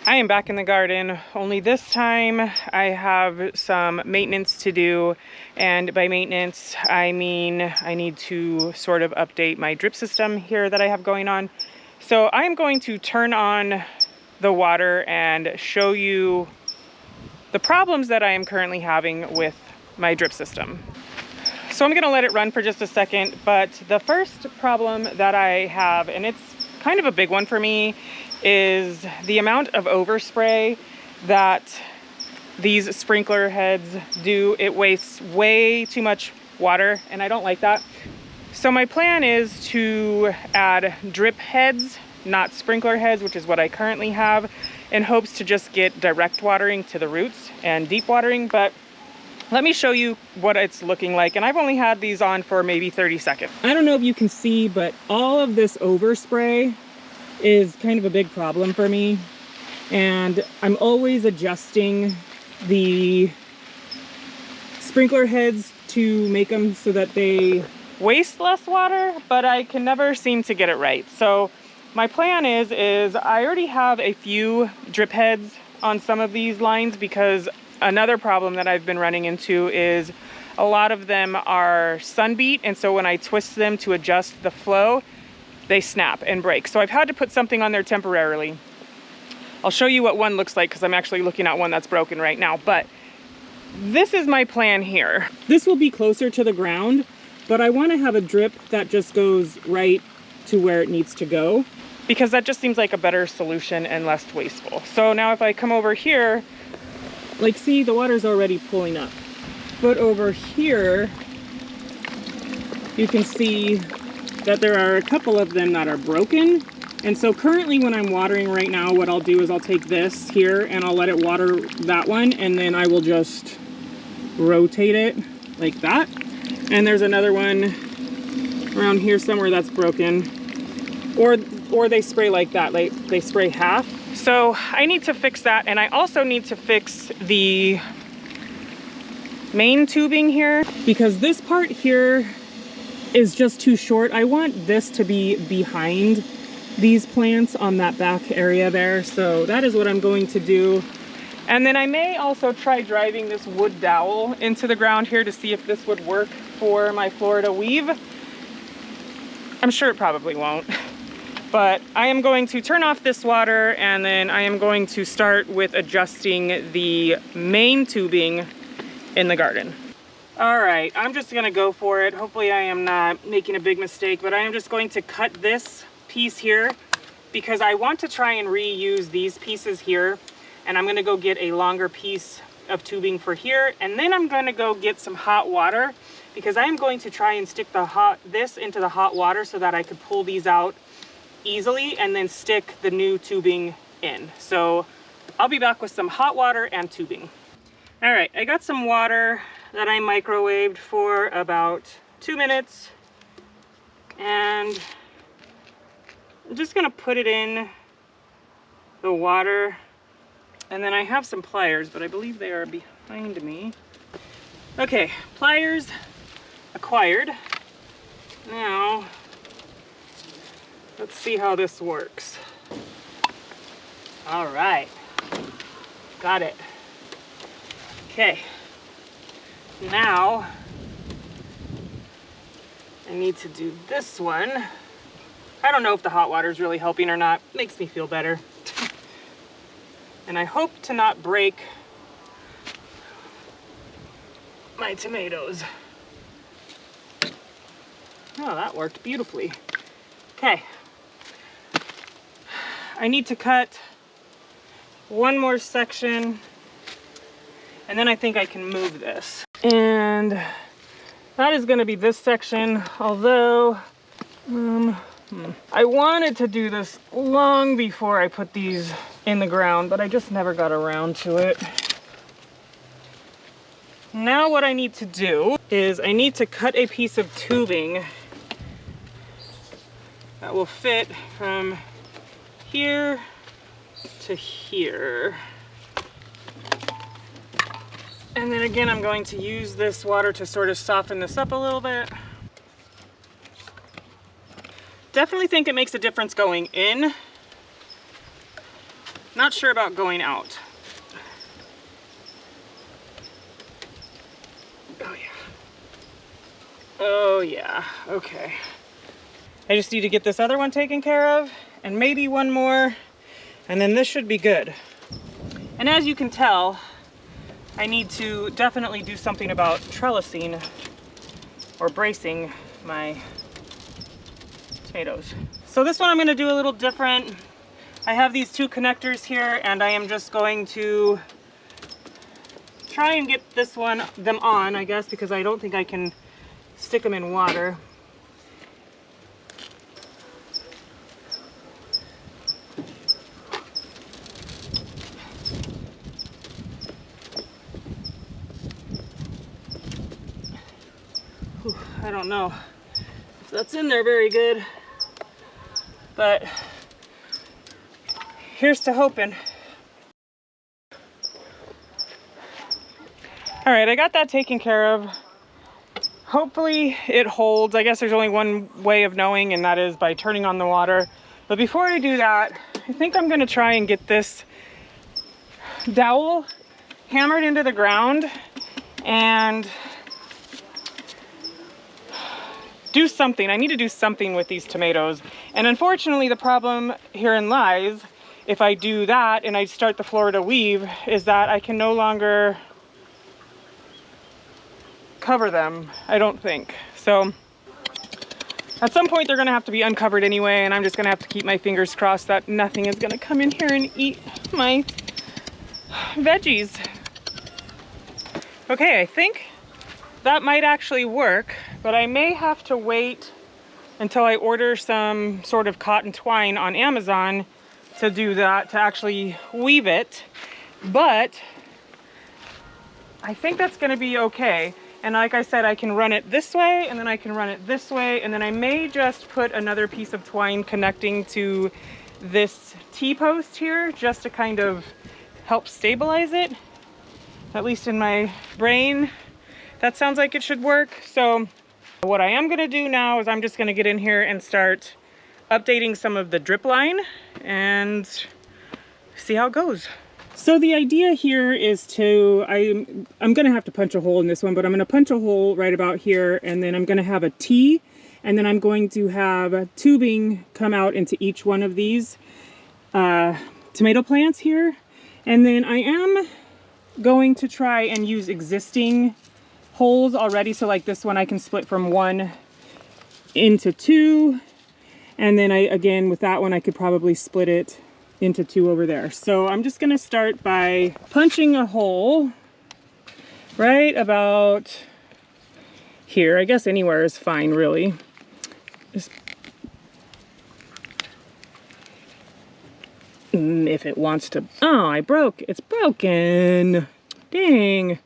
I am back in the garden, only this time I have some maintenance to do, and by maintenance I mean I need to sort of update my drip system here that I have going on. So I'm going to turn on the water and show you the problems that I am currently having with my drip system. So I'm going to let it run for just a second, but the first problem that I have, and it's kind of a big one for me, is the amount of overspray that these sprinkler heads do. It wastes way too much water, and I don't like that. So my plan is to add drip heads, not sprinkler heads, which is what I currently have, in hopes to just get direct watering to the roots and deep watering. But let me show you what it's looking like, and I've only had these on for maybe 30 seconds. I don't know if you can see, but all of this overspray is kind of a big problem for me, and I'm always adjusting the sprinkler heads to make them so that they waste less water, but I can never seem to get it right. So my plan is I already have a few drip heads on some of these lines, because another problem that I've been running into is a lot of them are sun beat, and so when I twist them to adjust the flow, they snap and break. So I've had to put something on there temporarily. I'll show you what one looks like, because I'm actually looking at one that's broken right now. But this is my plan here. This will be closer to the ground, but I want to have a drip that just goes right to where it needs to go, because that just seems like a better solution and less wasteful. So now if I come over here, like, see, the water's already pulling up. But over here, you can see that there are a couple of them that are broken. And so currently when I'm watering right now, what I'll do is I'll take this here and I'll let it water that one, and then I will just rotate it like that. And there's another one around here somewhere that's broken. Or they spray like that, like they spray half. So I need to fix that, and I also need to fix the main tubing here, because this part here is just too short. I want this to be behind these plants on that back area there. So that is what I'm going to do. And then I may also try driving this wood dowel into the ground here to see if this would work for my Florida weave. I'm sure it probably won't. But I am going to turn off this water, and then I am going to start with adjusting the main tubing in the garden. All right, I'm just gonna go for it. Hopefully I am not making a big mistake, but I am just going to cut this piece here, because I want to try and reuse these pieces here. And I'm gonna go get a longer piece of tubing for here, and then I'm gonna go get some hot water, because I am going to try and stick this into the hot water so that I could pull these out easily and then stick the new tubing in. So I'll be back with some hot water and tubing. All right, I got some water that I microwaved for about 2 minutes, and I'm just gonna put it in the water, and then I have some pliers, but I believe they are behind me. Okay, pliers acquired. Now let's see how this works. All right, got it. Okay, now I need to do this one. I don't know if the hot water is really helping or not. Makes me feel better. And I hope to not break my tomatoes. Oh, that worked beautifully. Okay. I need to cut one more section, and then I think I can move this. And that is going to be this section, although I wanted to do this long before I put these in the ground, but I just never got around to it. Now what I need to do is I need to cut a piece of tubing that will fit from here to here. And then again, I'm going to use this water to sort of soften this up a little bit. Definitely think it makes a difference going in Not sure about going out. Oh yeah. Oh yeah, okay. I just need to get this other one taken care of, and maybe one more, and then this should be good. And as you can tell, I need to definitely do something about trellising or bracing my tomatoes. So this one I'm gonna do a little different. I have these two connectors here, and I am just going to try and get them on, I guess, because I don't think I can stick them in water. Whew, I don't know if that's in there very good, but here's to hoping. All right, I got that taken care of. Hopefully it holds. I guess there's only one way of knowing, and that is by turning on the water. But before I do that, I think I'm gonna try and get this dowel hammered into the ground and do something. I need to do something with these tomatoes. And unfortunately, the problem herein lies, if I do that and I start the Florida weave, is that I can no longer cover them, I don't think. So at some point they're gonna have to be uncovered anyway, and I'm just gonna have to keep my fingers crossed that nothing is gonna come in here and eat my veggies. Okay, I think that might actually work, but I may have to wait until I order some sort of cotton twine on Amazon to do that, to actually weave it. But I think that's gonna be okay. And like I said, I can run it this way, and then I can run it this way, and then I may just put another piece of twine connecting to this T-post here, just to kind of help stabilize it. At least in my brain, that sounds like it should work. So what I am gonna do now is I'm just gonna get in here and start updating some of the drip line and see how it goes. So the idea here is I'm gonna have to punch a hole in this one, but I'm gonna punch a hole right about here, and then I'm gonna have a T, and then I'm going to have tubing come out into each one of these tomato plants here. And then I am going to try and use existing holes already. So like this one, I can split from 1 into 2. And then again, with that one, I could probably split it into 2 over there. So I'm just gonna start by punching a hole right about here. I guess anywhere is fine, really. Just if it wants to. Oh, it's broken. Dang.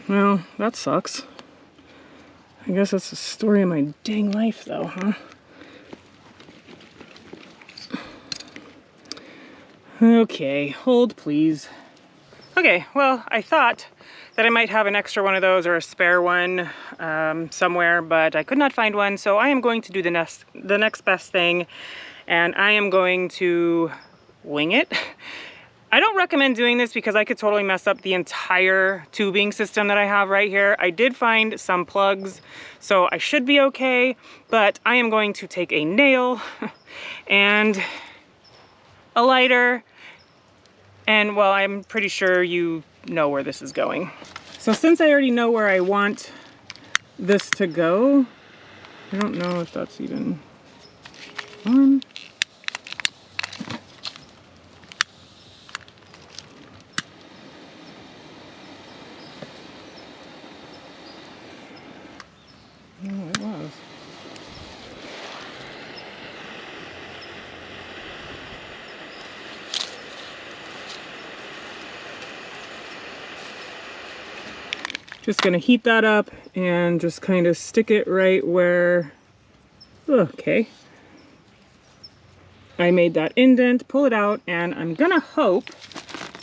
Well, that sucks. I guess that's the story of my dang life, though, huh? Okay, hold please. Okay, well, I thought that I might have an extra one of those or a spare one somewhere, but I could not find one, so I am going to do the next best thing, and I am going to wing it. I don't recommend doing this because I could totally mess up the entire tubing system that I have right here. I did find some plugs, so I should be okay, but I am going to take a nail and a lighter, and well, I'm pretty sure you know where this is going. So since I already know where I want this to go, I don't know if that's even on. Oh, it was. Just gonna heat that up and just kind of stick it right where, okay. I made that indent, pull it out, and I'm gonna hope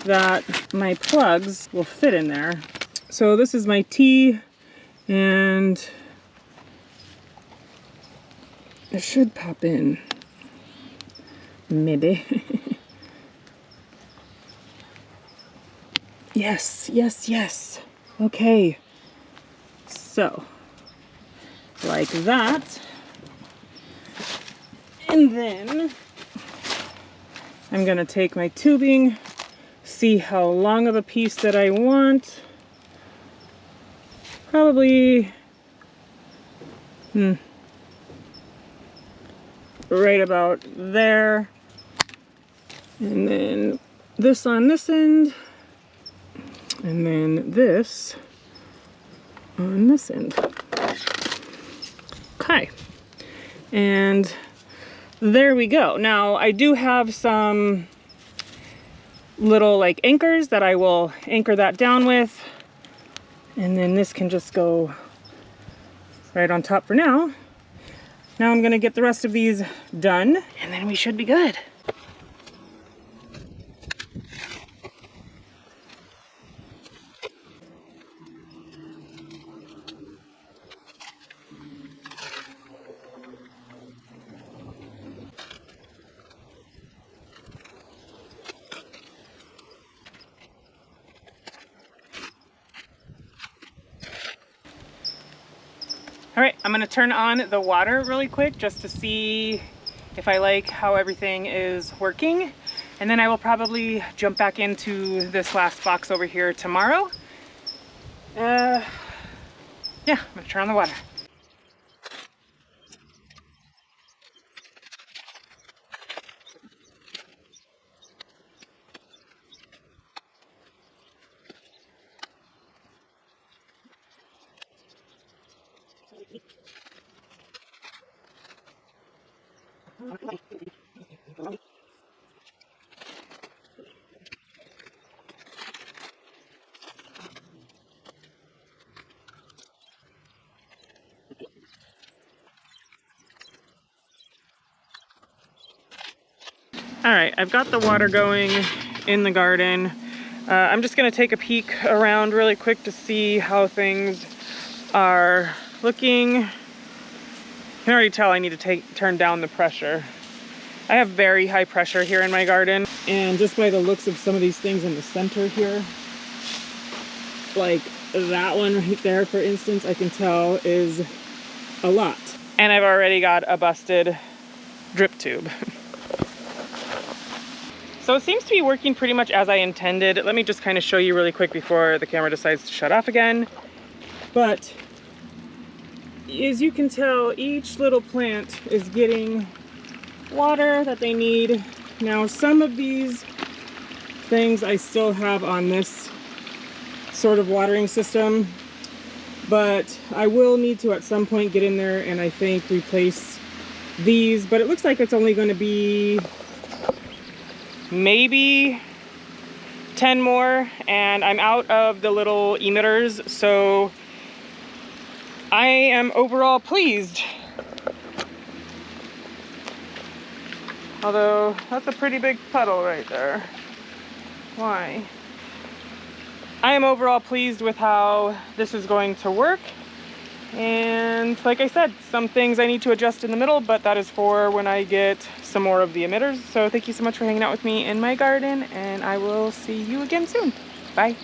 that my plugs will fit in there. So this is my T, and It should pop in. Maybe. Yes, yes, yes. Okay. So, like that. And then I'm gonna take my tubing, see how long of a piece that I want. Probably right about there. And then this on this end. And then this on this end. Okay. And there we go. Now I do have some little like anchors that I will anchor that down with. And then this can just go right on top for now. Now I'm gonna get the rest of these done and then we should be good. All right, I'm gonna turn on the water really quick just to see if I like how everything is working. And then I will probably jump back into this last box over here tomorrow. Yeah, I'm gonna turn on the water. All right, I've got the water going in the garden. I'm just gonna take a peek around really quick to see how things are looking. You can already tell I need to turn down the pressure. I have very high pressure here in my garden. And just by the looks of some of these things in the center here, like that one right there, for instance, I can tell is a lot. And I've already got a busted drip tube. So it seems to be working pretty much as I intended. Let me just kind of show you really quick before the camera decides to shut off again. But as you can tell, each little plant is getting water that they need. Now, some of these things I still have on this sort of watering system, but I will need to at some point get in there and I think replace these. But it looks like it's only going to be maybe 10 more, and I'm out of the little emitters, so I am overall pleased. Although that's a pretty big puddle right there. Why? I am overall pleased with how this is going to work. And like I said, some things I need to adjust in the middle, but that is for when I get some more of the emitters. So thank you so much for hanging out with me in my garden, and I will see you again soon. Bye.